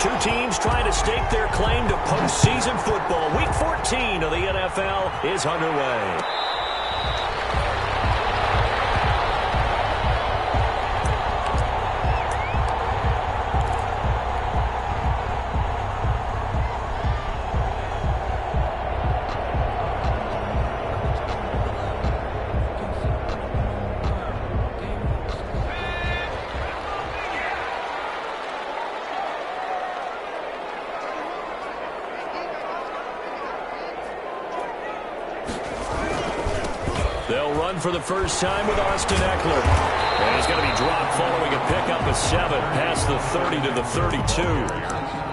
Two teams trying to stake their claim to postseason football. Week 14 of the NFL is underway. They'll run for the first time with Austin Eckler. And he's going to be dropped following a pickup of 7 past the 30 to the 32.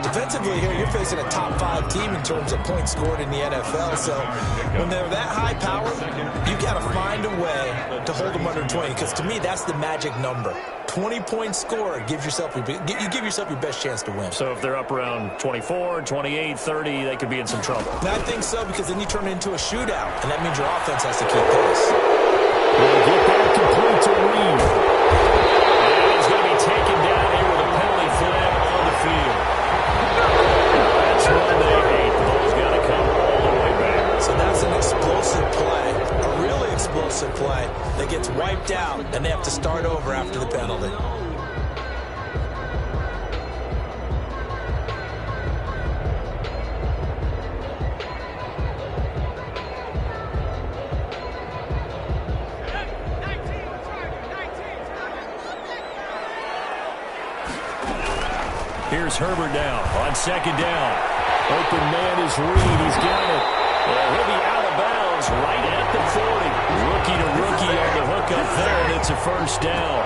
Defensively here, you're facing a top 5 team in terms of points scored in the NFL. So when they're that high power, you got to find a way to hold them under 20. Because to me, that's the magic number. 20 points scored, you give yourself your best chance to win. So if they're up around 24, 28, 30, they could be in some trouble. And I think so, because then you turn it into a shootout, and that means your offense has to keep pace. We'll get that complete to Reed. And he's going to be taken down here with a penalty flag on the field. That's one they hate. The ball's got to come all the way back. So that's an explosive play, a really explosive play that gets wiped out, and they have to start over after the penalty. Here's Herbert now on second down. Open man is Reed. He's got it. He'll be out of bounds right at the 40. Rookie to rookie on the hook up there, and it's a first down.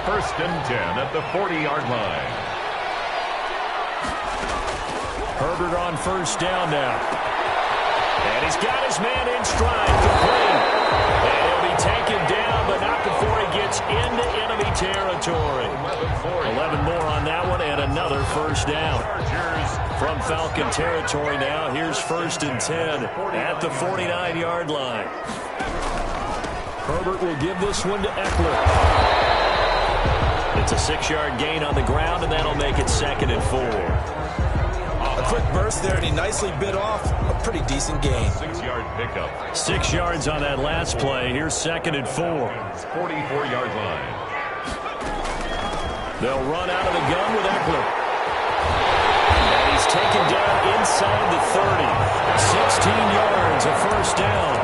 First and 10 at the 40-yard line. Herbert on first down now. And he's got his man in stride, complete. And he'll be taken down, but not before he gets into enemy territory. 11 more on that one, and another first down. From Falcon territory now, here's first and 10 at the 49-yard line. Herbert will give this one to Eckler. It's a 6-yard gain on the ground, and that'll make it second and 4. A quick burst there, and he nicely bit off a pretty decent gain. 6-yard pickup. 6 yards on that last play. Here's second and 4. 44-yard line. They'll run out of the gun with Eckler. And he's taken down inside the 30. 16 yards, a first down.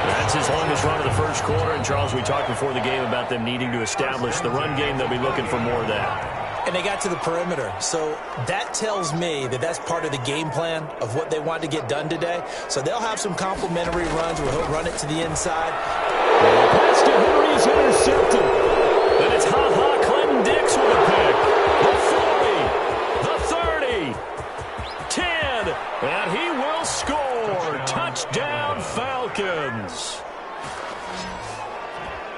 That's his longest run of the first quarter. And, Charles, we talked before the game about them needing to establish the run game. They'll be looking for more of that. And they got to the perimeter. So that tells me that that's part of the game plan of what they want to get done today. So they'll have some complementary runs where he'll run it to the inside. Pass to Henry is intercepted. Then it's Ha-Ha Clinton Dix with a pick. The 40, the 30, 10, and he will score. Touchdown, Falcons.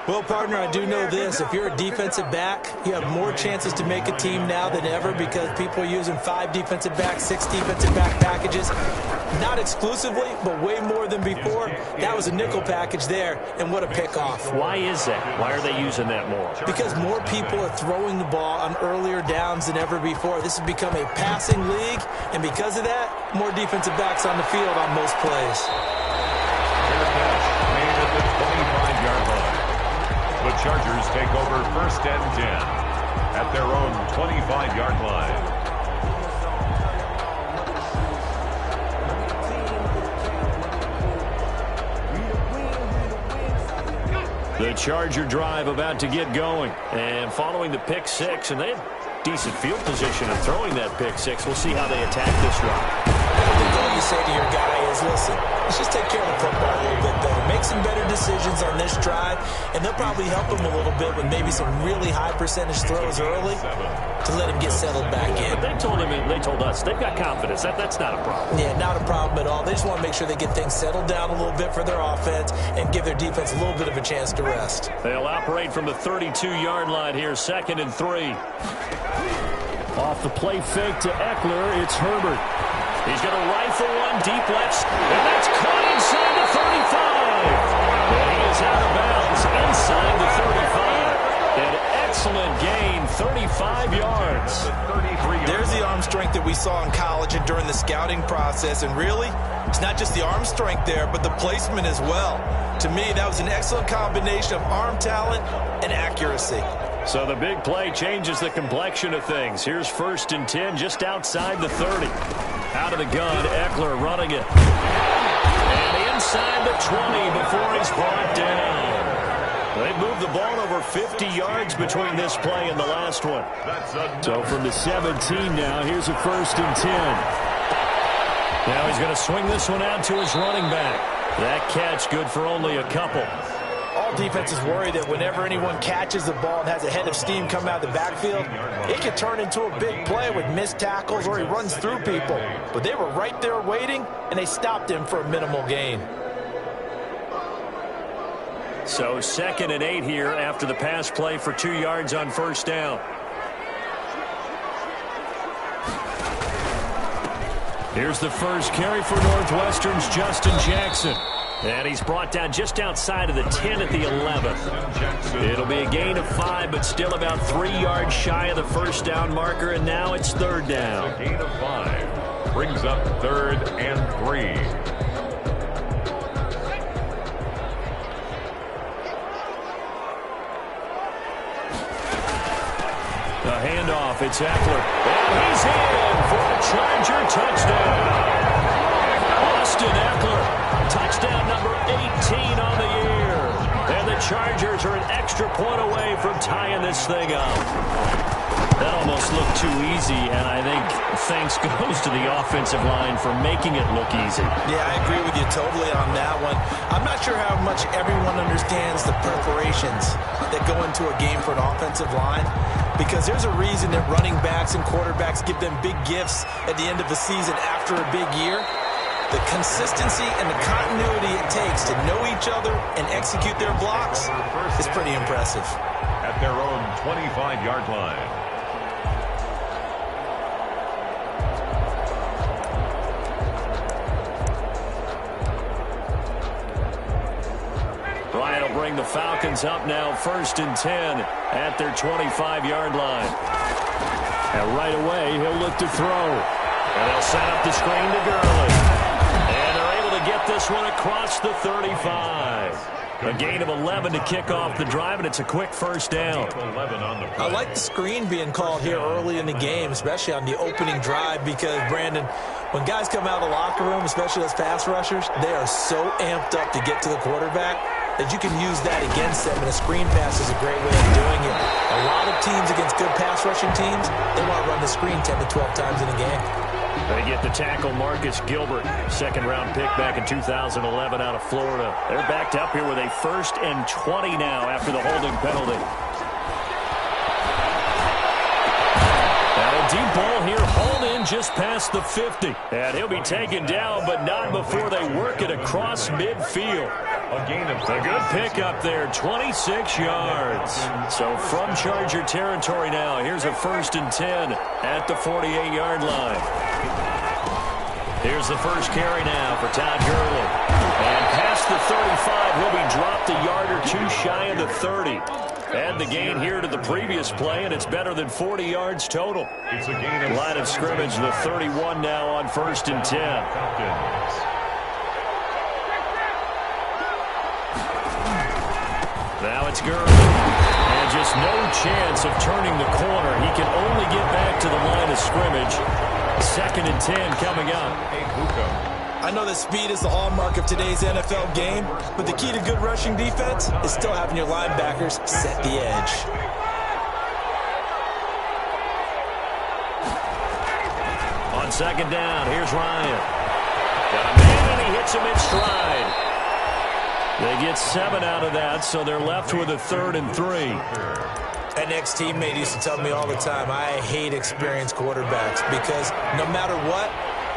Well, partner, I do know this. If you're a defensive back, you have more chances to make a team now than ever because people are using 5 defensive backs, 6 defensive back packages. Not exclusively, but way more than before. That was a nickel package there, and what a pickoff. Why is that? Why are they using that more? Because more people are throwing the ball on earlier downs than ever before. This has become a passing league, and because of that, more defensive backs on the field on most plays. Fair catch made at the 25-yard line. The Chargers take over first and 10 at their own 25-yard line. The Charger drive about to get going. And following the pick 6, and they have decent field position in throwing that pick 6. We'll see how they attack this drive. The goal you say to your guy is, listen, let's just take care of the football a little bit better. Make some better decisions on this drive, and they'll probably help him a little bit with maybe some really high percentage throws early to let him get settled back in. But they told us they've got confidence. That's not a problem. Yeah, not a problem at all. They just want to make sure they get things settled down a little bit for their offense and give their defense a little bit of a chance to rest. They'll operate from the 32-yard line here, second and 3. Off the play fake to Eckler, it's Herbert. He's going to rifle one deep left, and that's caught inside the 35. And he is out of bounds inside the 35. And excellent gain, 35 yards. There's the arm strength that we saw in college and during the scouting process. And really, it's not just the arm strength there, but the placement as well. To me, that was an excellent combination of arm talent and accuracy. So the big play changes the complexion of things. Here's 1st and 10 just outside the 30. Out of the gun, Eckler running it. And inside the 20 before he's brought down. They moved the ball over 50 yards between this play and the last one. So from the 17 now, here's a 1st and 10. Now he's going to swing this one out to his running back. That catch good for only a couple. All defenses worry that whenever anyone catches the ball and has a head of steam come out of the backfield, it can turn into a big play with missed tackles or he runs through people. But they were right there waiting, and they stopped him for a minimal gain. So 2nd and 8 here after the pass play for 2 yards on 1st down. Here's the first carry for Northwestern's Justin Jackson. And he's brought down just outside of the 10 at the 11. It'll be a gain of 5, but still about 3 yards shy of the 1st down marker, and now it's 3rd down. A gain of 5 brings up 3rd and 3. The handoff, it's Eckler. And he's in for a Charger touchdown. Austin Eckler. Touchdown number 18 on the year. And the Chargers are an extra point away from tying this thing up. That almost looked too easy, and I think thanks goes to the offensive line for making it look easy. Yeah, I agree with you totally on that one. I'm not sure how much everyone understands the preparations that go into a game for an offensive line, because there's a reason that running backs and quarterbacks give them big gifts at the end of the season after a big year. The consistency and the continuity it takes to know each other and execute their blocks is pretty impressive. At their own 25-yard line. Bryant will bring the Falcons up now 1st and 10 at their 25-yard line. And right away, he'll look to throw. And they'll set up the screen to Gurley. And they're able to get this one across the 35. A gain of 11 to kick off the drive, and it's a quick 1st down. I like the screen being called here early in the game, especially on the opening drive, because, Brandon, when guys come out of the locker room, especially those pass rushers, they are so amped up to get to the quarterback that you can use that against them, and a screen pass is a great way of doing it. A lot of teams against good pass rushing teams, they want to run the screen 10 to 12 times in a game. They get the tackle, Marcus Gilbert, 2nd-round pick back in 2011 out of Florida. They're backed up here with a 1st and 20 now after the holding penalty. Now a deep ball here, hauled in just past the 50. And he'll be taken down, but not before they work it across midfield. A good pickup there, 26 yards. So from Charger territory now, here's a 1st and 10 at the 48-yard line. Here's the first carry now for Todd Gurley. And past the 35, he'll be dropped a yard or 2 shy of the 30. Add the gain here to the previous play, and it's better than 40 yards total. It's a gain of line of scrimmage, the 31 now on 1st and 10. Now it's Gurley. And just no chance of turning the corner. He can only get back to the line of scrimmage. 2nd and 10 coming up. I know that speed is the hallmark of today's NFL game, but the key to good rushing defense is still having your linebackers set the edge. On 2nd down, here's Ryan. Got a man, and he hits him in stride. They get 7 out of that, so they're left with a 3rd and 3. An ex-teammate used to tell me all the time, I hate experienced quarterbacks because no matter what,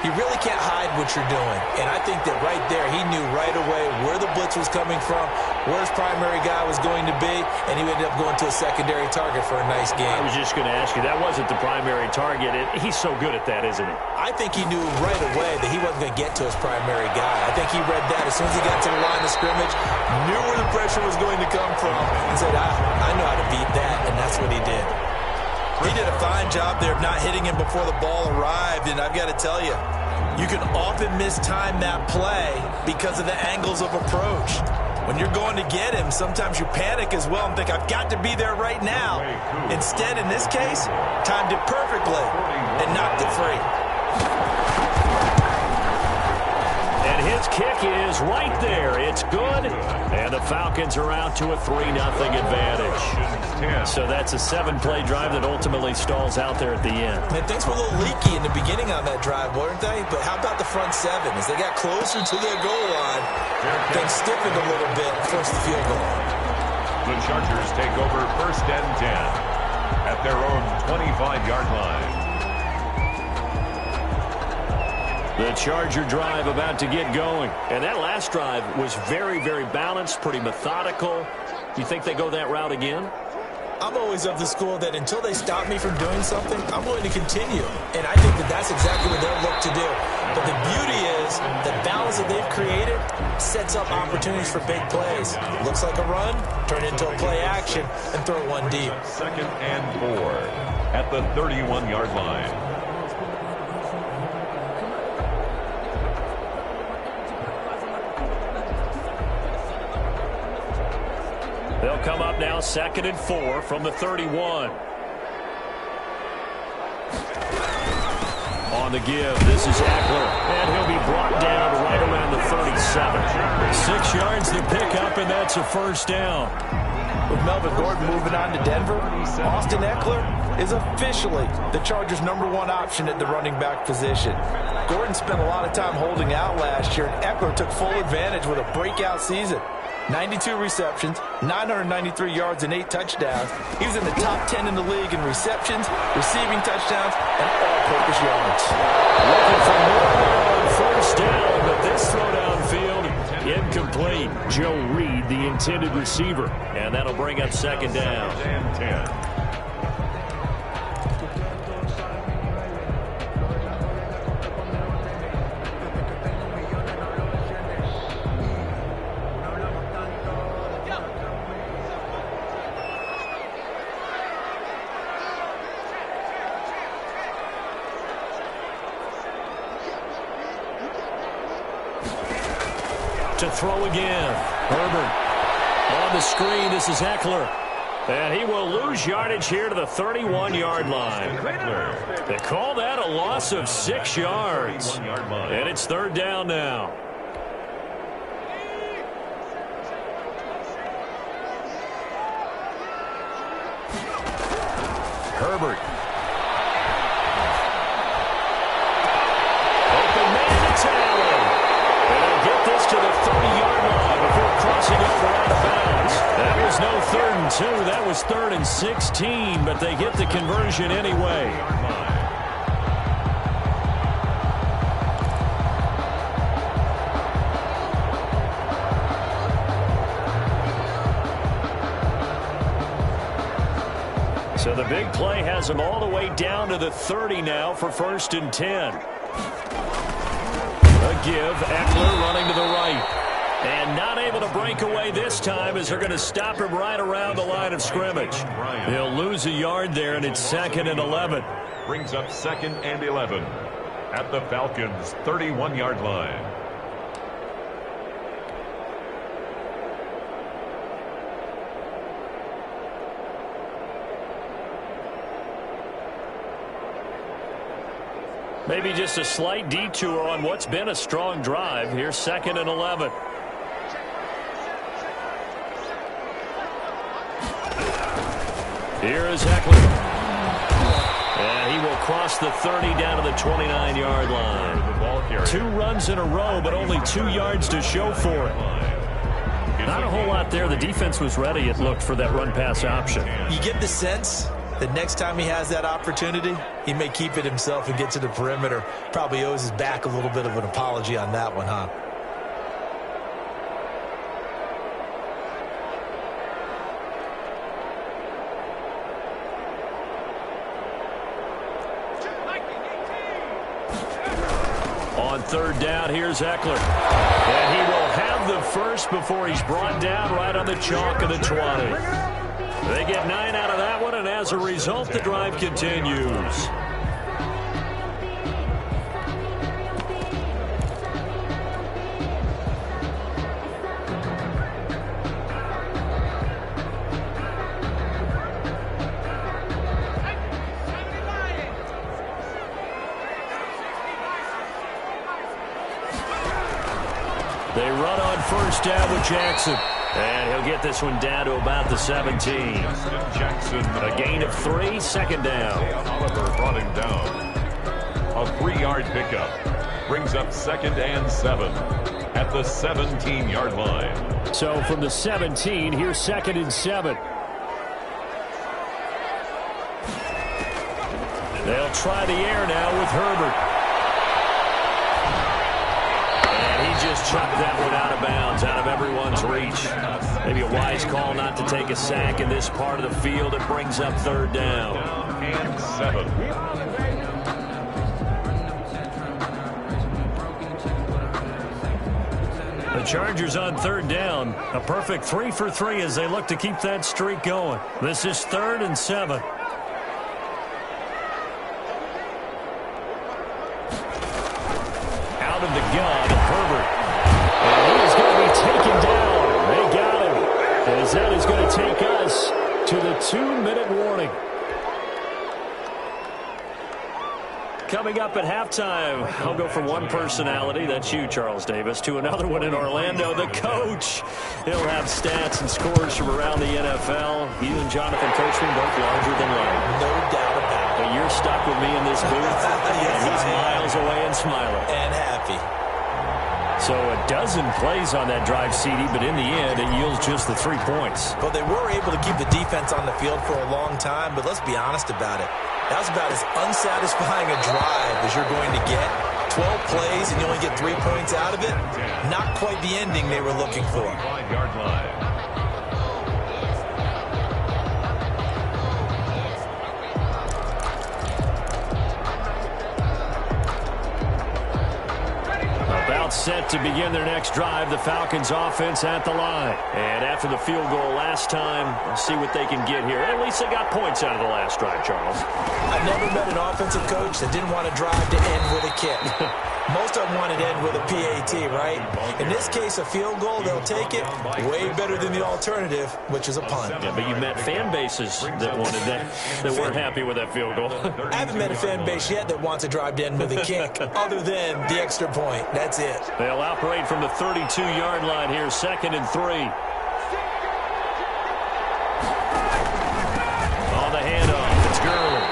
you really can't hide what you're doing. And I think that right there, he knew right away where the blitz was coming from, where his primary guy was going to be, and he ended up going to a secondary target for a nice game. I was just going to ask you, that wasn't the primary target. He's so good at that, isn't he? I think he knew right away that he wasn't going to get to his primary guy. I think he read that as soon as he got to the line of scrimmage, knew where the pressure was going to come from, and said, I know how to beat that, and that's what he did. He did a fine job there of not hitting him before the ball arrived, and I've got to tell you, you can often mistime that play because of the angles of approach. When you're going to get him, sometimes you panic as well and think, I've got to be there right now. Instead, in this case, timed it perfectly and knocked it free. And his kick is right there. It's good. And the Falcons are out to a 3-0 advantage. So that's a 7-play drive that ultimately stalls out there at the end. Man, things were a little leaky in the beginning on that drive, weren't they? But how about the front seven? As they got closer to their goal line, things stiffened a little bit and forced the field goal. The Chargers take over 1st and 10 at their own 25-yard line. The Charger drive about to get going. And that last drive was very, very balanced, pretty methodical. Do you think they go that route again? I'm always of the school that until they stop me from doing something, I'm going to continue. And I think that that's exactly what they'll look to do. But the beauty is the balance that they've created sets up opportunities for big plays. Looks like a run, turn it into a play action, and throw one deep. 2nd and 4 at the 31-yard line. They'll come up now 2nd and 4 from the 31. On the give, this is Eckler, and he'll be brought down right around the 37. 6 yards to pick up, and that's a 1st down. With Melvin Gordon moving on to Denver, Austin Eckler is officially the Chargers' #1 option at the running back position. Gordon spent a lot of time holding out last year, and Eckler took full advantage with a breakout season. 92 receptions, 993 yards, and 8 touchdowns. He was in the top 10 in the league in receptions, receiving touchdowns, and all-purpose yards. Looking for more on 1st down, but this throw downfield incomplete. Joe Reed, the intended receiver, and that'll bring up 2nd down. And 10. To throw again. Herbert on the screen. This is Eckler. And he will lose yardage here to the 31-yard line. They call that a loss of 6 yards. And it's 3rd down now. Herbert. Open man to Taylor. And they'll get this to the 30-yard line before crossing over out of bounds. That was no 3rd and 2. That was 3rd and 16, but they get the conversion anyway. So the big play has them all the way down to the 30 now for 1st and 10. A give, Eckler running to the right. And not able to break away this time as they're going to stop him right around the line of scrimmage. He'll lose a yard there, and it's 2nd and 11. Brings up 2nd and 11 at the Falcons' 31-yard line. Maybe just a slight detour on what's been a strong drive. Here's 2nd and 11. Here is Eckler. And he will cross the 30 down to the 29-yard line. 2 runs in a row, but only 2 yards to show for it. Not a whole lot there. The defense was ready, it looked, for that run-pass option. You get the sense the next time he has that opportunity, he may keep it himself and get to the perimeter. Probably owes his back a little bit of an apology on that one, huh? On third down, here's Eckler. And he will have the first before he's brought down right on the chalk of the 20. They get 9 out of that one, and as a result, the drive continues. They run on first down with Jackson. And he'll get this one down to about the 17. Jackson. A gain of 3, second down. Oliver brought him down. A 3-yard pickup. Brings up 2nd and 7 at the 17-yard line. So from the 17, here's 2nd and 7. They'll try the air now with Herbert. Just chucked that one out of bounds, out of everyone's reach. Maybe a wise call not to take a sack in this part of the field. It brings up third down. And 7. The Chargers on third down. A perfect 3 for 3 as they look to keep that streak going. This is 3rd and 7. Out of the gun, Herbert. And he is going to be taken down. They got him. As that is going to take us to the 2-minute warning. Coming up at halftime, I'll go from one personality, that's you, Charles Davis, to another one in Orlando, the coach. He'll have stats and scores from around the NFL. You and Jonathan Coachman both larger than life. No doubt about it. But you're stuck with me in this booth, yes, and he's miles away and smiling. And happy. So a dozen plays on that drive, CD, but in the end, it yields just the 3 points. Well, they were able to keep the defense on the field for a long time, but let's be honest about it. That was about as unsatisfying a drive as you're going to get. 12 plays and you only get 3 points out of it. Not quite the ending they were looking for. 5-yard line. About set to begin their next drive, the Falcons offense at the line. And after the field goal last time, let's see what they can get here. At least they got points out of the last drive, Charles. I've never met an offensive coach that didn't want to drive to end with a kick. Most of them wanted to end with a PAT, right? In this case, a field goal, they'll take it. Way better than the alternative, which is a punt. Yeah, but you've met fan bases that wanted that weren't happy with that field goal. I haven't met a fan base yet that wants to drive to end with a kick, other than the extra point. That's it. They'll operate from the 32-yard line here, 2nd and 3. On the handoff, it's Gurley.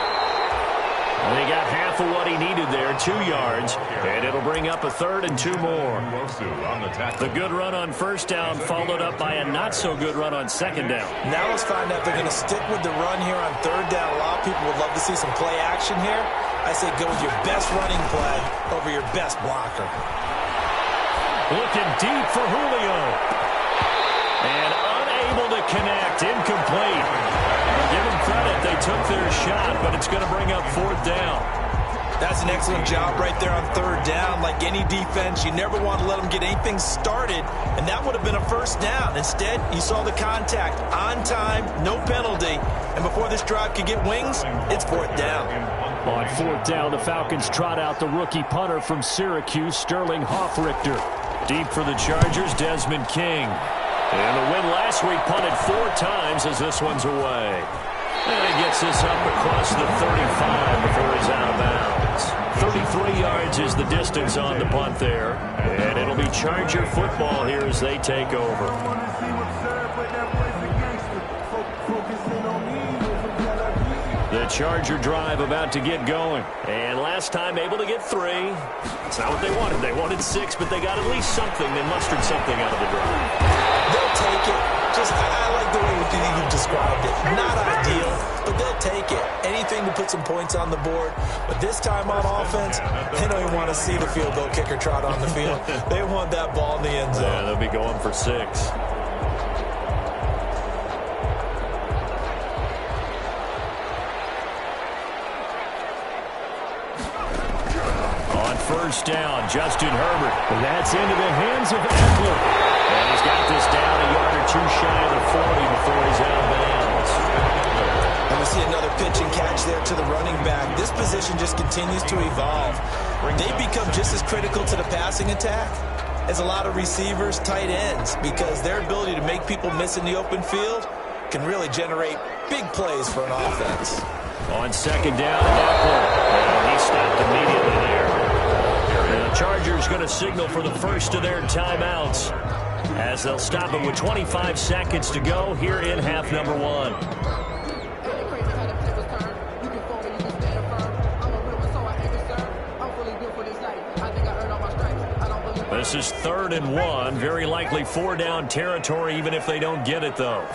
And he got half of what he needed there, 2 yards, and it'll bring up a 3rd and 2 more. The good run on first down followed up by a not-so-good run on second down. Now let's find out if they're going to stick with the run here on third down. A lot of people would love to see some play action here. I say go with your best running play over your best blocker. Looking deep for Julio. And unable to connect, incomplete. Give them credit, they took their shot, but it's going to bring up 4th down. That's an excellent job right there on third down. Like any defense, you never want to let them get anything started, and that would have been a first down. Instead, you saw the contact on time, no penalty, and before this drive could get wings, it's 4th down. On 4th down, the Falcons trot out the rookie punter from Syracuse, Sterling Hoffrichter. Deep for the Chargers, Desmond King. And the win last week punted 4 times as this one's away. And he gets this up across the 35 before he's out of bounds. 33 yards is the distance on the punt there. And it'll be Charger football here as they take over. The Charger drive about to get going. And last time able to get 3. It's not what they wanted. They wanted 6, but they got at least something. They mustered something out of the drive. They'll take it. I like the way you described it. Not ideal, but they'll take it. Anything to put some points on the board. But this time on offense, they don't even want to see the field goal kicker trot on the field. They want that ball in the end zone. Yeah, they'll be going for 6. First down, Justin Herbert. And that's into the hands of Eckler. And he's got this down a yard or 2 shy of the 40 before he's out of bounds. And we see another pitch and catch there to the running back. This position just continues to evolve. They become just as critical to the passing attack as a lot of receivers, tight ends, because their ability to make people miss in the open field can really generate big plays for an offense. On second down, Eckler. And he stopped immediately there. The Chargers going to signal for the first of their timeouts as they'll stop it with 25 seconds to go here in half number 1. This is 3rd and 1, very likely 4-down territory even if they don't get it though.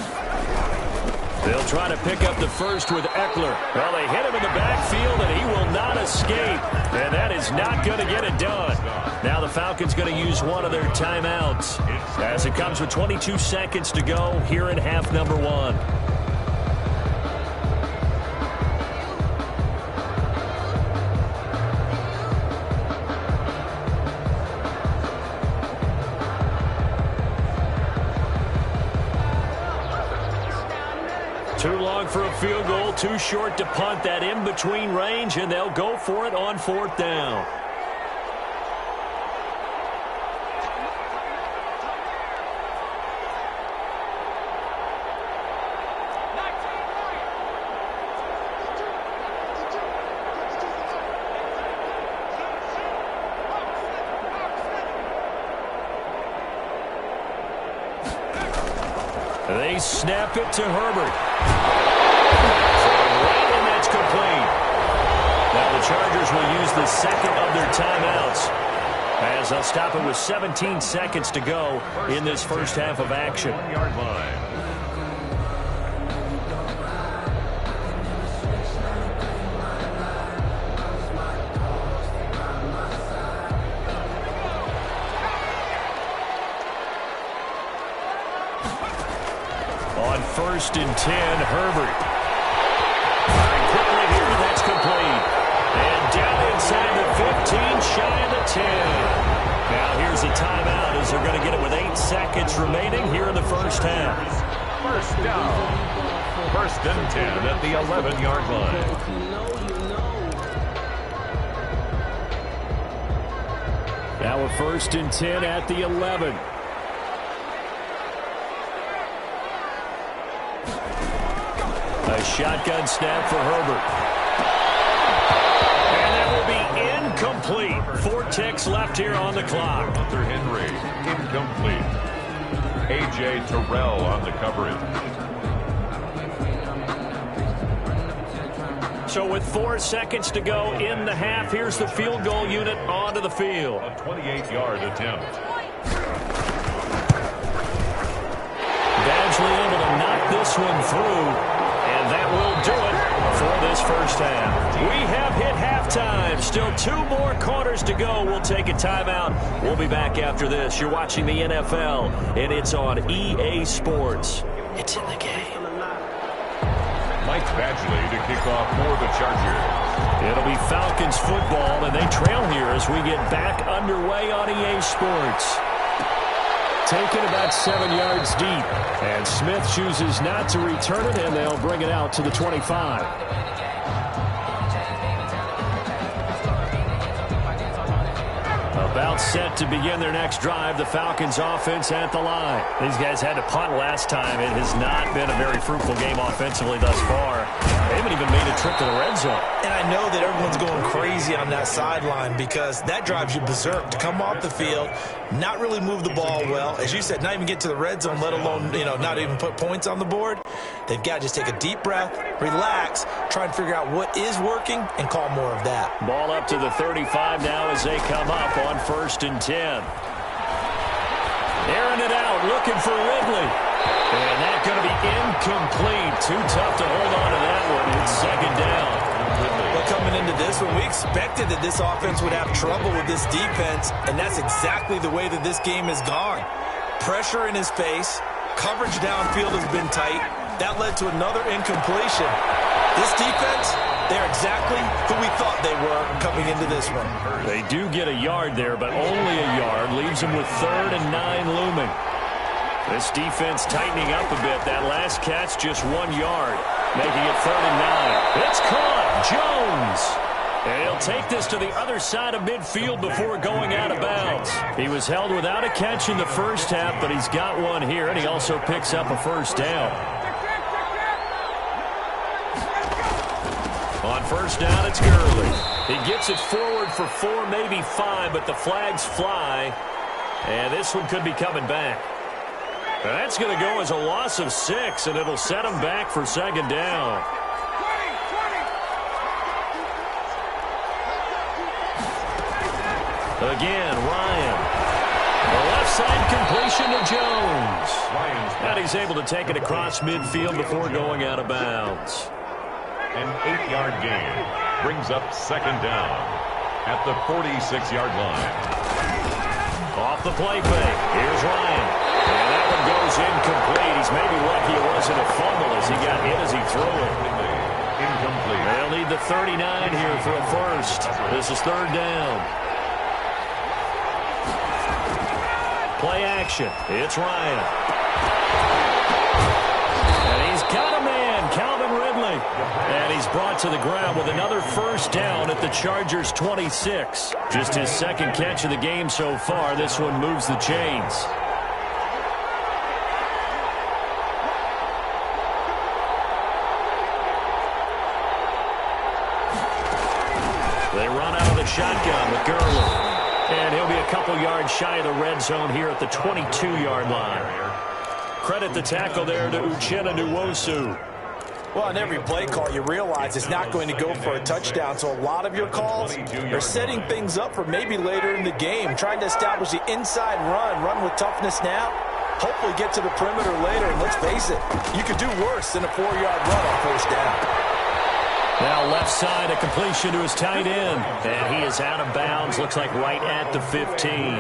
They'll try to pick up the first with Eckler. Well, they hit him in the backfield, and he will not escape. And that is not going to get it done. Now the Falcons going to use one of their timeouts as it comes with 22 seconds to go here in half number 1. Too long for a field goal, too short to punt that in-between range, and they'll go for it on 4th down. They snap it to Herbert. And that's complete. Now the Chargers will use the second of their timeouts as they'll stop it with 17 seconds to go in this first half of action. Yard line. On 1st and 10, Herbert. Firing quickly here, that's complete. And down inside the 15, shy of the 10. Now here's a timeout as they're going to get it with 8 seconds remaining here in the first half. First down. 1st and 10 at the 11-yard line. Now a 1st and 10 at the 11. A shotgun snap for Herbert. And that will be incomplete. 4 ticks left here on the clock. Hunter Henry, incomplete. A.J. Terrell on the coverage. So with 4 seconds to go in the half, here's the field goal unit onto the field. A 28-yard attempt. Badgley able to knock this one through. And that will do it for this first half. We have hit halftime. Still 2 more quarters to go. We'll take a timeout. We'll be back after this. You're watching the NFL, and it's on EA Sports. It's in the game. Mike Badgley to kick off for the Chargers. It'll be Falcons football, and they trail here as we get back underway on EA Sports. Taken about 7 yards deep, and Smith chooses not to return it, and they'll bring it out to the 25. About set to begin their next drive, the Falcons offense at the line. These guys had to punt last time. It has not been a very fruitful game offensively thus far. They haven't even made a trip to the red zone. And I know that everyone's going crazy on that sideline because that drives you berserk to come off the field, not really move the ball well. As you said, not even get to the red zone, let alone, not even put points on the board. They've got to just take a deep breath, relax, try and figure out what is working, and call more of that. Ball up to the 35 now as they come up on 1st and 10. Airing it out, looking for Ridley. And that's going to be incomplete. Too tough to hold on to that one. It's second down. Well, coming into this one, we expected that this offense would have trouble with this defense, and that's exactly the way that this game has gone. Pressure in his face. Coverage downfield has been tight. That led to another incompletion. This defense, they're exactly who we thought they were coming into this one. They do get a yard there, but only a yard. Leaves them with 3rd and 9 looming. This defense tightening up a bit. That last catch, just 1 yard, making it 3rd and 9. It's caught. Jones. And he'll take this to the other side of midfield before going out of bounds. He was held without a catch in the first half, but he's got one here, and he also picks up a first down. On first down, it's Gurley. He gets it forward for 4, maybe 5, but the flags fly, and this one could be coming back. That's going to go as a loss of 6, and it'll set him back for second down. Again, Ryan. The left side completion to Jones. And he's able to take it across midfield before going out of bounds. An 8-yard gain brings up second down at the 46-yard line. Off the play fake. Here's Ryan. And that one goes incomplete. He's maybe lucky it wasn't a fumble as he got hit as he threw it. Incomplete. They'll need the 39 here for a first. This is third down. Play action. It's Ryan. And he's got a man, Calvin Ridley. And he's brought to the ground with another first down at the Chargers' 26. Just his second catch of the game so far. This one moves the chains. They run out of the shotgun with Gurley. And he'll be a couple yards shy of the red zone here at the 22-yard line. Credit the tackle there to Uchenna Nwosu. Well, on every play call, you realize it's not going to go for a touchdown. So a lot of your calls are setting things up for maybe later in the game, trying to establish the inside run with toughness now, hopefully get to the perimeter later. And let's face it, you could do worse than a 4-yard run on first down. Now left side, a completion to his tight end. And he is out of bounds, looks like right at the 15.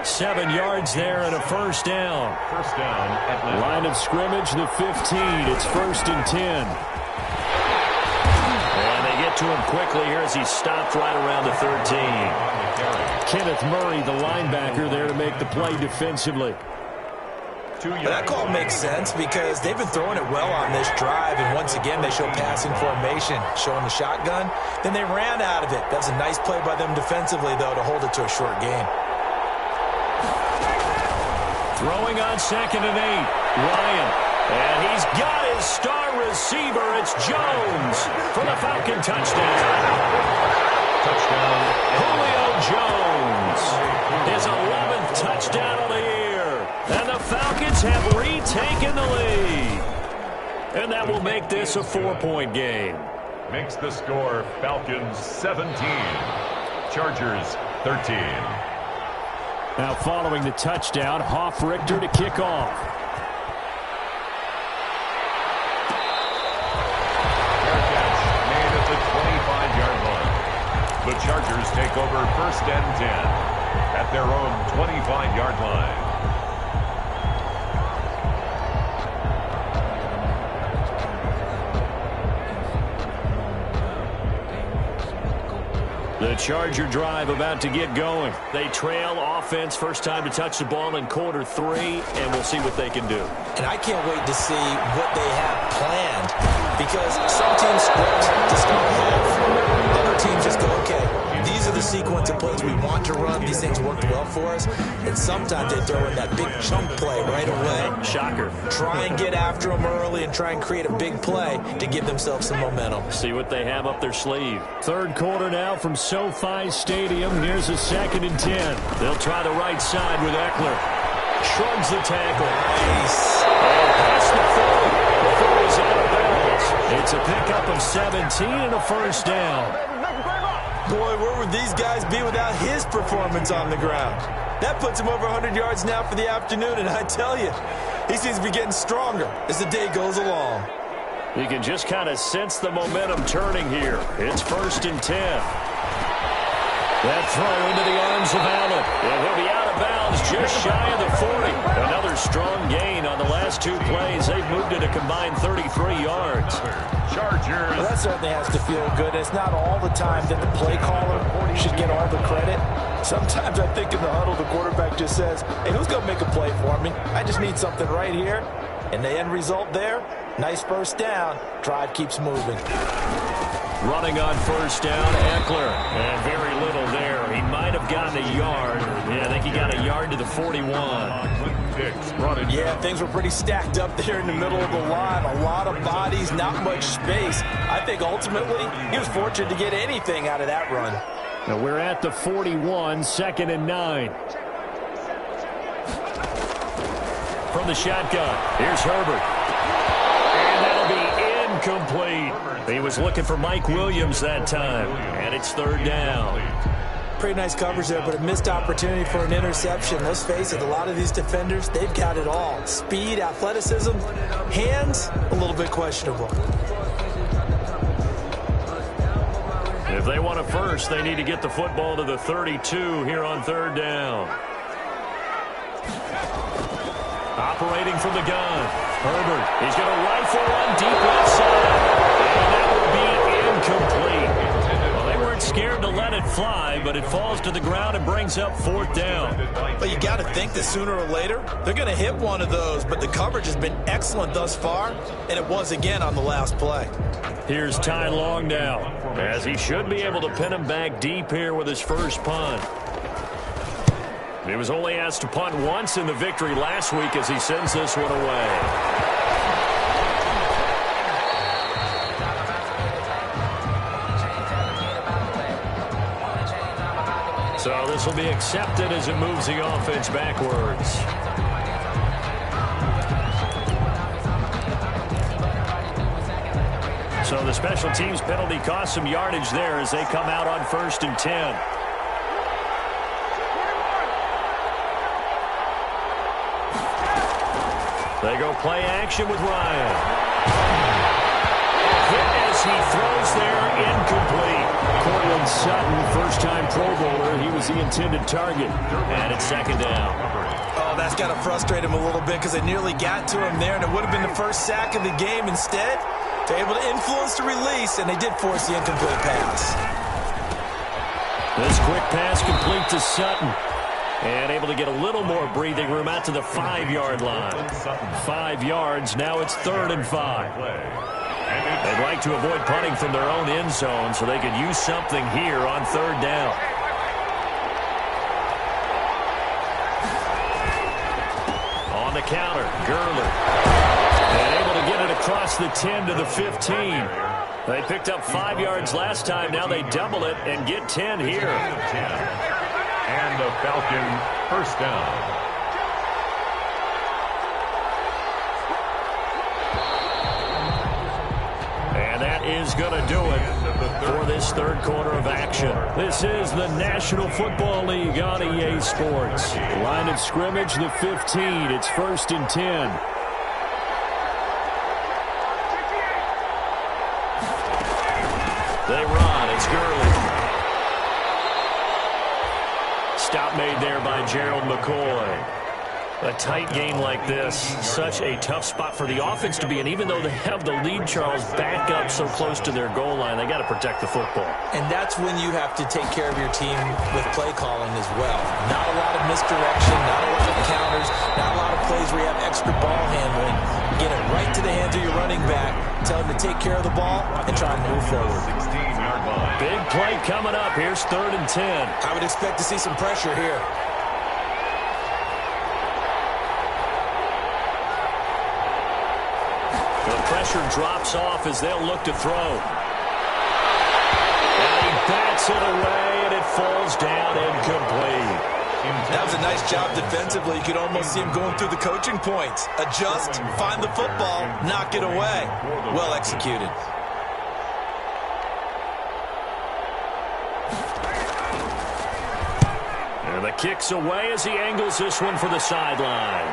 7 yards there and a first down. First down at line of scrimmage, the 15. It's 1st and 10. And they get to him quickly here as he stopped right around the 13. Kenneth Murray, the linebacker, there to make the play defensively. That call makes sense because they've been throwing it well on this drive, and once again they show passing formation, showing the shotgun. Then they ran out of it. That's a nice play by them defensively, though, to hold it to a short gain. Throwing on 2nd and 8, Ryan. And he's got his star receiver. It's Jones for the Falcon touchdown. touchdown. Julio Jones, his 11th touchdown of the year. And the Falcons have retaken the lead. And that will make this a 4-point game. Makes the score Falcons 17, Chargers 13. Now following the touchdown, Hoff-Richter to kick off. Made at the 25-yard line. The Chargers take over 1st and 10 at their own 25-yard line. The Charger drive about to get going. They trail offense, first time to touch the ball in quarter 3, and we'll see what they can do. And I can't wait to see what they have planned, because some teams script to start half. Other teams just go, okay, these are the sequence of plays we want to run. These things worked well for us. And sometimes they throw in that big chunk play right away. Shocker. Try and get after them early and try and create a big play to give themselves some momentum. See what they have up their sleeve. Third quarter now from SoFi Stadium. Here's a 2nd and 10. They'll try the right side with Eckler. Shrugs the tackle. Nice. And past the 40 before he's out of bounds. It's a pickup of 17 and a first down. Boy, where would these guys be without his performance on the ground? That puts him over 100 yards now for the afternoon, and I tell you, he seems to be getting stronger as the day goes along. You can just kind of sense the momentum turning here. It's 1st and 10. That throw into the arms of Allen. And he'll be out of bounds just shy of the 40. Another strong gain on the last 2 plays. They've moved it a combined 33 yards. Chargers. Well, that certainly has to feel good. It's not all the time that the play caller should get all the credit. Sometimes I think in the huddle, the quarterback just says, hey, who's going to make a play for me? I just need something right here. And the end result there, nice first down. Drive keeps moving. Running on 1st down, Eckler. And very little there. He might have gotten a yard. Yeah, I think he got a yard to the 41. Yeah, things were pretty stacked up there in the middle of the line. A lot of bodies, not much space. I think ultimately he was fortunate to get anything out of that run. Now we're at the 41, 2nd and 9. From the shotgun, here's Herbert. And that'll be incomplete. He was looking for Mike Williams that time. And it's 3rd down. Pretty nice coverage there, but a missed opportunity for an interception. Let's face it, a lot of these defenders, they've got it all. Speed, athleticism, hands, a little bit questionable. If they want a first, they need to get the football to the 32 here on 3rd down. Operating from the gun, Herbert. He's going to rifle one deep left side. And that will be incomplete. Well, they weren't scared to let it fly, but it falls to the ground and brings up 4th down. But you got to think that sooner or later, they're going to hit one of those. But the coverage has been excellent thus far, and it was again on the last play. Here's Ty Long now, as he should be able to pin him back deep here with his first punt. He was only asked to punt once in the victory last week as he sends this one away. So this will be accepted as it moves the offense backwards. So the special teams penalty cost some yardage there as they come out on 1st and 10. They go play action with Ryan. Hit as he throws there, incomplete. Cortland Sutton, first-time Pro Bowler. He was the intended target. And it's 2nd down. Oh, that's got to frustrate him a little bit because they nearly got to him there, and it would have been the first sack of the game. Instead, they're able to influence the release, and they did force the incomplete pass. This quick pass complete to Sutton. And able to get a little more breathing room out to the 5-yard line. 5 yards, now it's 3rd and 5. They'd like to avoid punting from their own end zone so they could use something here on 3rd down. On the counter, Gurley. And able to get it across the 10 to the 15. They picked up 5 yards last time. Now they double it and get 10 here. And the Falcon first down. And that is going to do it for this 3rd quarter of action. This is the National Football League on EA Sports. Line of scrimmage, the 15. It's 1st and 10. They run. It's Gurley. Stop made there by Gerald McCoy. A tight game like this, such a tough spot for the offense to be in. Even though they have the lead, Charles, back up so close to their goal line, they got to protect the football. And that's when you have to take care of your team with play calling as well. Not a lot of misdirection, not a lot of counters, not a lot of plays where you have extra ball handling. Get it right to the hands of your running back, tell him to take care of the ball, and try and move forward. 16-yard line. Big play coming up. Here's 3rd and 10. I would expect to see some pressure here. The pressure drops off as they'll look to throw. And he bats it away, and it falls down incomplete. That was a nice job defensively. You could almost see him going through the coaching points. Adjust, find the football, knock it away. Well executed. And the kick's away as he angles this one for the sideline.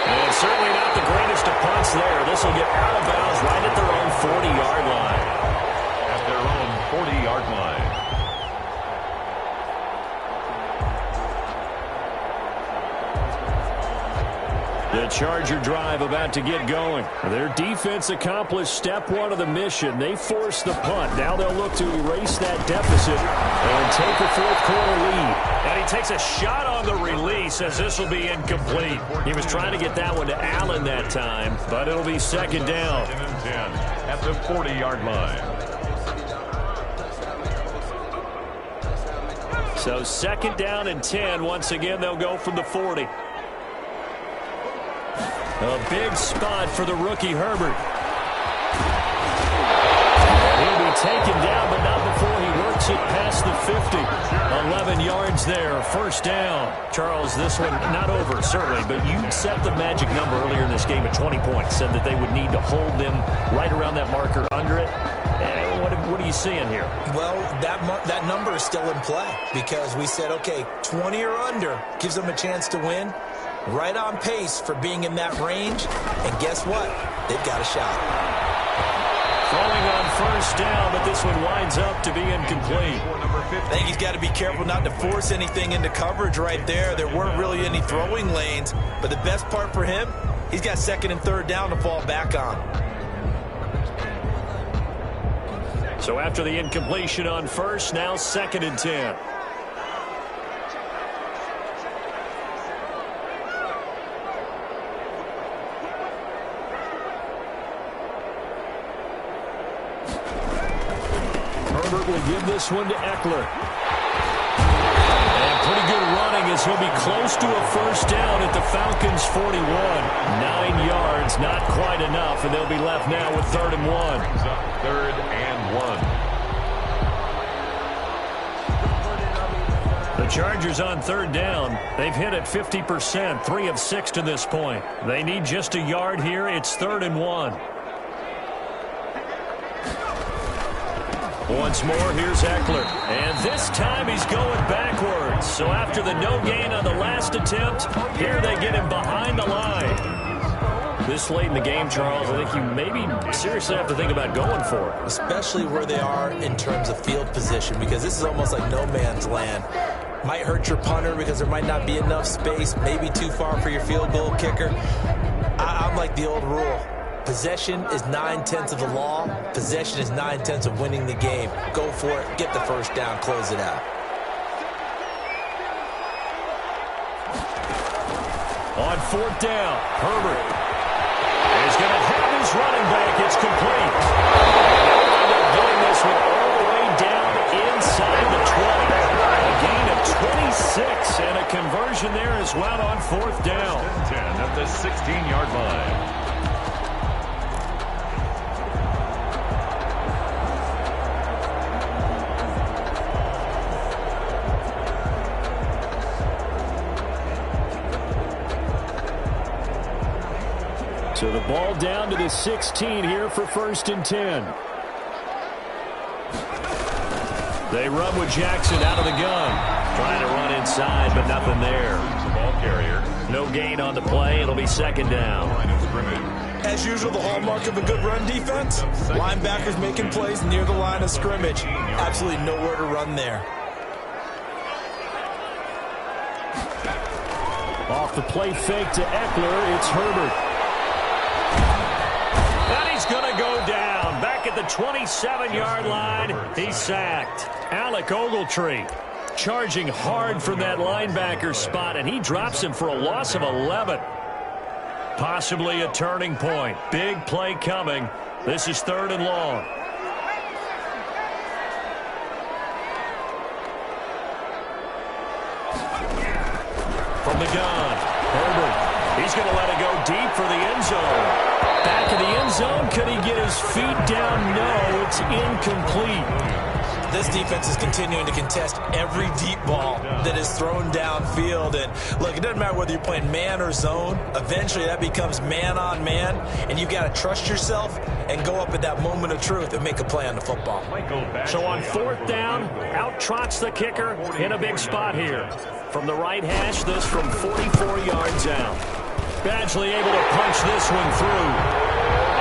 And certainly not the greatest of punts there. This will get out of bounds right at their own 40-yard line. At their own 40-yard line. The Charger drive about to get going. Their defense accomplished step one of the mission. They forced the punt. Now they'll look to erase that deficit and take a fourth-quarter lead. And he takes a shot on the release as this will be incomplete. He was trying to get that one to Allen that time, but it'll be second down. 2nd and 10 at the 40-yard line. So second down and 10. Once again, they'll go from the 40. A big spot for the rookie Herbert. And he'll be taken down, but not before he works it past the 50. 11 yards there, first down. Charles, this one not over, certainly, but you set the magic number earlier in this game at 20 points. Said that they would need to hold them right around that marker under it. What are you seeing here? Well, that number is still in play because we said, okay, 20 or under gives them a chance to win. Right on pace for being in that range. And guess what? They've got a shot. Throwing on first down, but this one winds up to be incomplete. I think he's got to be careful not to force anything into coverage right there. There weren't really any throwing lanes. But the best part for him, he's got second and third down to fall back on. So after the incompletion on first, now second and 10. Herbert will give this one to Eckler. And pretty good running as he'll be close to a first down at the Falcons' 41. 9 yards, not quite enough, and they'll be left now with 3rd and 1. 3rd and 1. The Chargers on 3rd down. They've hit it 50%, 3 of 6 to this point. They need just a yard here. It's 3rd and 1. Once more, here's Eckler. And this time he's going backwards. So after the no gain on the last attempt, here they get him behind the line. This late in the game, Charles, I think you maybe seriously have to think about going for it. Especially where they are in terms of field position, because this is almost like no man's land. Might hurt your punter because there might not be enough space, maybe too far for your field goal kicker. I'm like the old rule. Possession is 9/10 of the law. Possession is 9/10 of winning the game. Go for it. Get the first down. Close it out. On 4th down, Herbert is going to have his running back. It's complete. And they're getting this one all the way down inside the 20. A gain of 26 and a conversion there as well on 4th down. 10 at the 16-yard line. So the ball down to the 16 here for 1st and 10. They run with Jackson out of the gun. Trying to run inside, but nothing there. The ball carrier. No gain on the play. It'll be 2nd down. As usual, the hallmark of a good run defense, linebackers making plays near the line of scrimmage. Absolutely nowhere to run there. Off the play fake to Eckler, it's Herbert. And he's going to go down. Back at the 27-yard line, he's sacked. Alec Ogletree charging hard from that linebacker spot, and he drops him for a loss of 11. Possibly a turning point. Big play coming. This is 3rd and long. From the gun, Herbert. He's going to let it go deep for the end zone. Back in the end zone, could he get his feet down? No, it's incomplete. this defense is continuing to contest every deep ball that is thrown downfield. And look, it doesn't matter whether you're playing man or zone. Eventually that becomes man on man, and you've got to trust yourself and go up at that moment of truth and make a play on the football. So on fourth down, out trots the kicker in a big spot here. From the right hash, this from 44 yards out. Badgley able to punch this one through,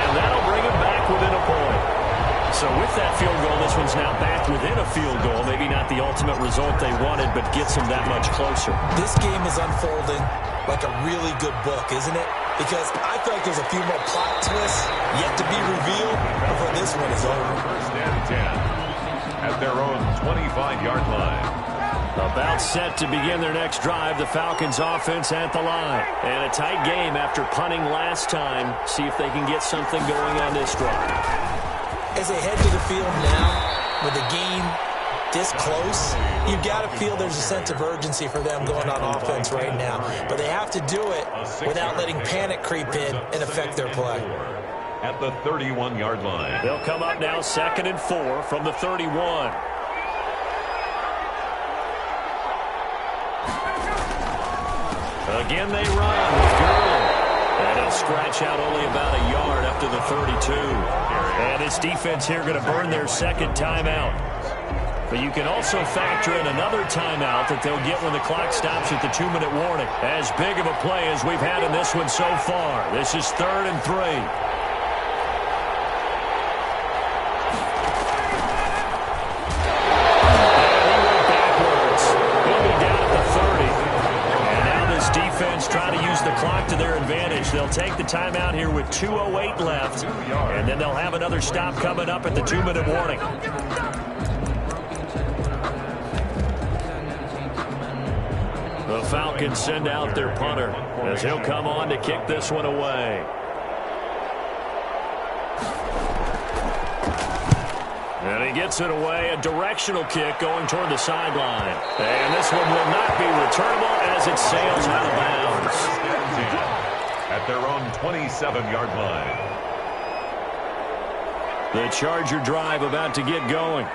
and that'll bring him back within a point. So with that field goal, this one's now back within a field goal. Maybe not the ultimate result they wanted, but gets them that much closer. This game is unfolding like a really good book, isn't it? Because I feel like there's a few more plot twists yet to be revealed before this one is over. First and 10 at their own 25-yard line. About set to begin their next drive, the Falcons offense at the line. And a tight game after punting last time. See if they can get something going on this drive. As they head to the field now, with the game this close, you've got to feel there's a sense of urgency for them going on offense right now. But they have to do it without letting panic creep in and affect their play. At the 31-yard line. They'll come up now 2nd and 4 from the 31. Again they run with Gurley. And he'll scratch out only about a yard up to the 32. And this defense here going to burn their second timeout. But you can also factor in another timeout that they'll get when the clock stops at the 2-minute warning. As big of a play as we've had in this one so far. This is 3rd and 3. Trying to use the clock to their advantage. They'll take the timeout here with 2:08 left, and then they'll have another stop coming up at the 2-minute warning. The Falcons send out their punter as he'll come on to kick this one away. And he gets it away, a directional kick going toward the sideline. And this one will not be returnable as it sails out of bounds. At their own 27-yard line. The Charger drive about to get going.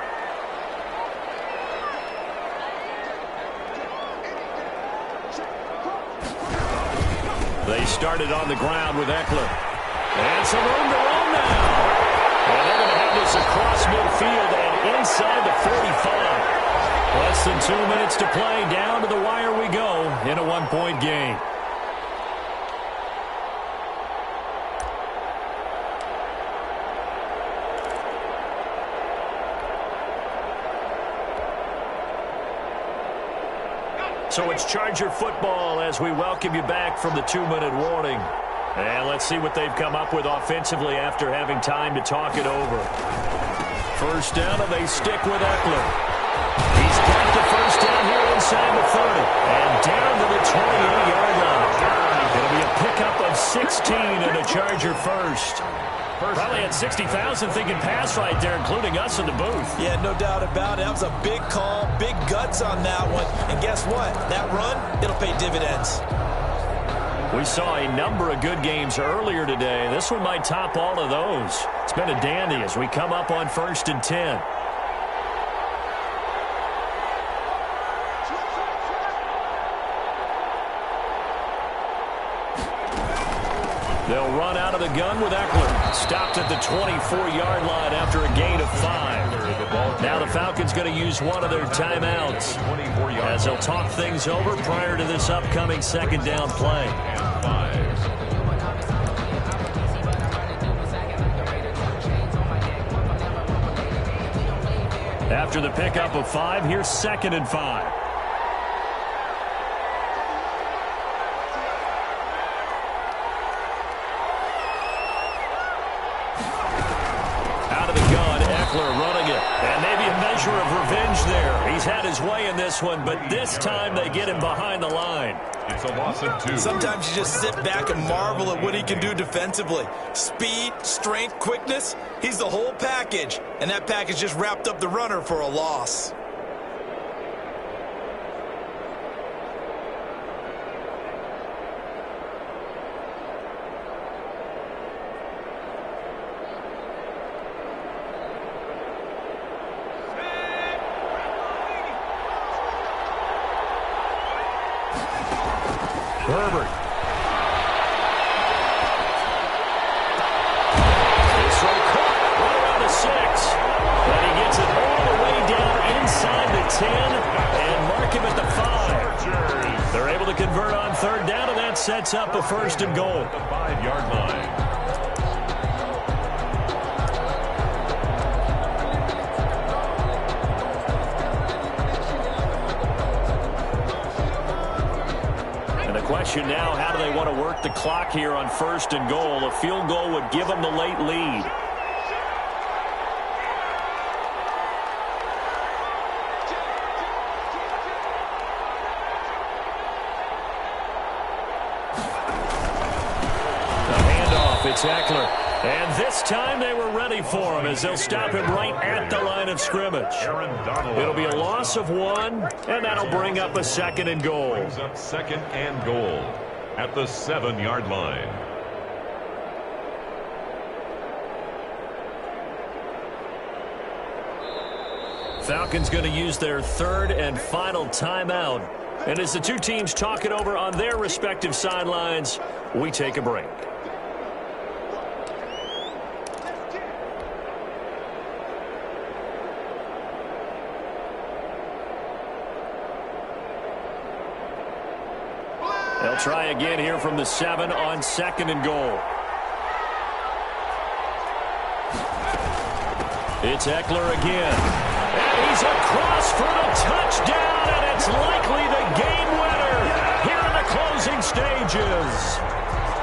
They started on the ground with Eckler. And some room to run now. And they're going to have this across midfield and inside the 45. Less than 2 minutes to play. Down to the wire we go in a 1-point game. So it's Charger football as we welcome you back from the 2-minute warning. And let's see what they've come up with offensively after having time to talk it over. First down, and they stick with Eckler. He's got the first down here inside the 30. And down to the 28-yard line. It'll be a pickup of 16 and a Charger first. Probably had 60,000 thinking pass right there, including us in the booth. Yeah, no doubt about it. That was a big call, big guts on that one. And guess what? That run, it'll pay dividends. We saw a number of good games earlier today. This one might top all of those. It's been a dandy as we come up on 1st and 10. They'll run out of the gun with Eckler. Stopped at the 24-yard line after a gain of 5. Now the Falcons going to use one of their timeouts as they'll talk things over prior to this upcoming second down play. After the pickup of 5, here's 2nd and 5. Running it, and maybe a measure of revenge there. He's had his way in this one, but this time they get him behind the line. It's a loss of 2. Sometimes you just sit back and marvel at what he can do defensively. Speed, strength, quickness, he's the whole package. And that package just wrapped up the runner for a loss. Herbert. This throw caught right around the 6. And he gets it all the way down inside the 10 and mark him at the 5. They're able to convert on third down, and that sets up a first and goal. The 5-yard line. Question now, how do they want to work the clock here on first and goal? A field goal would give them the late lead. The handoff, it's Eckler. And this time they were ready for him as they'll stop him right at the line of scrimmage. It'll be a loss of 1, and that'll bring up a second and goal. Brings up second and goal at the 7-yard line. Falcons going to use their third and final timeout. And as the two teams talk it over on their respective sidelines, we take a break. They'll try again here from the 7 on second and goal. It's Eckler again. And he's across for the touchdown, and it's likely the game winner here in the closing stages.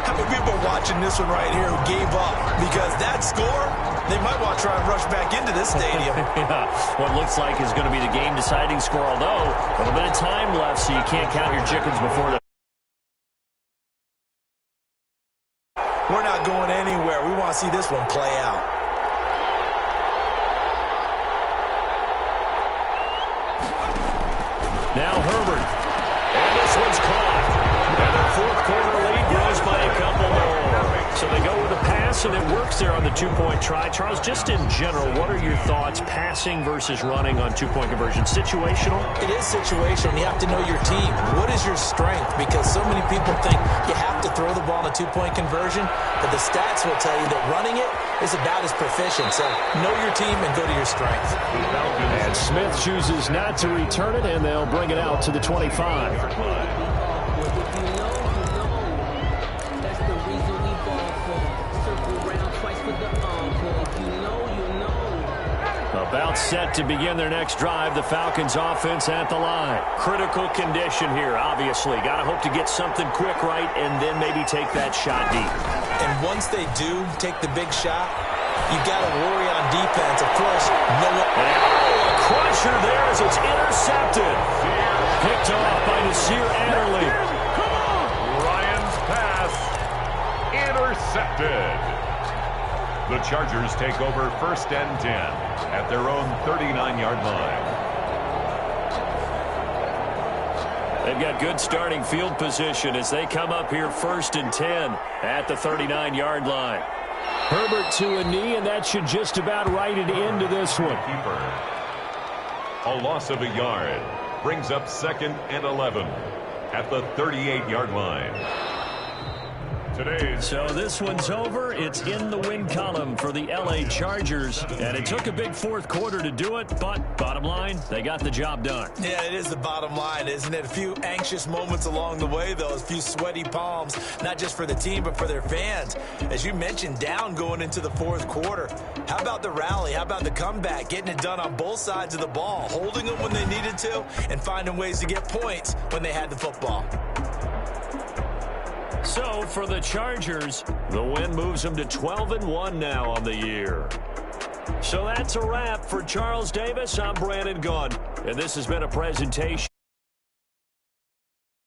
How many people are watching this one right here who gave up? Because that score, they might want to try and rush back into this stadium. Yeah, what looks like is going to be the game-deciding score, although a little bit of time left, so you can't count your chickens before the... We're not going anywhere. We want to see this one play out. Now Herbert. And this one's caught. And their fourth quarter lead grows by a couple more. So they go with a pass, and it works there on the two-point try. Charles, just in general, what are your thoughts passing versus running on two-point conversion? Situational? It is situational. You have to know your team. What is your strength? Because so many people think you have to throw the ball in a two-point conversion, but the stats will tell you that running it is about as proficient. So know your team and go to your strength. And Smith chooses not to return it, and they'll bring it out to the 25. About set to begin their next drive. The Falcons offense at the line. Critical condition here, obviously. Got to hope to get something quick right and then maybe take that shot deep. And once they do take the big shot, you got to worry on defense. Of course, no one... Oh, a crusher there as it's intercepted. Picked off by Nasir Adderley. Come on! Ryan's pass intercepted. The Chargers take over first and 10 at their own 39-yard line. They've got good starting field position as they come up here first and 10 at the 39-yard line. Herbert to a knee, and that should just about write it into this one. Keeper. A loss of a yard brings up second and 11 at the 38-yard line. So this one's over. It's in the win column for the LA Chargers. And it took a big fourth quarter to do it, but bottom line, they got the job done. Yeah, it is the bottom line, isn't it? A few anxious moments along the way, though. A few sweaty palms, not just for the team, but for their fans. As you mentioned, down going into the fourth quarter. How about the rally? How about the comeback? Getting it done on both sides of the ball. Holding them when they needed to and finding ways to get points when they had the football. So for the Chargers, the win moves them to 12-1 now on the year. So that's a wrap for Charles Davis. I'm Brandon Gaudin, and this has been a presentation.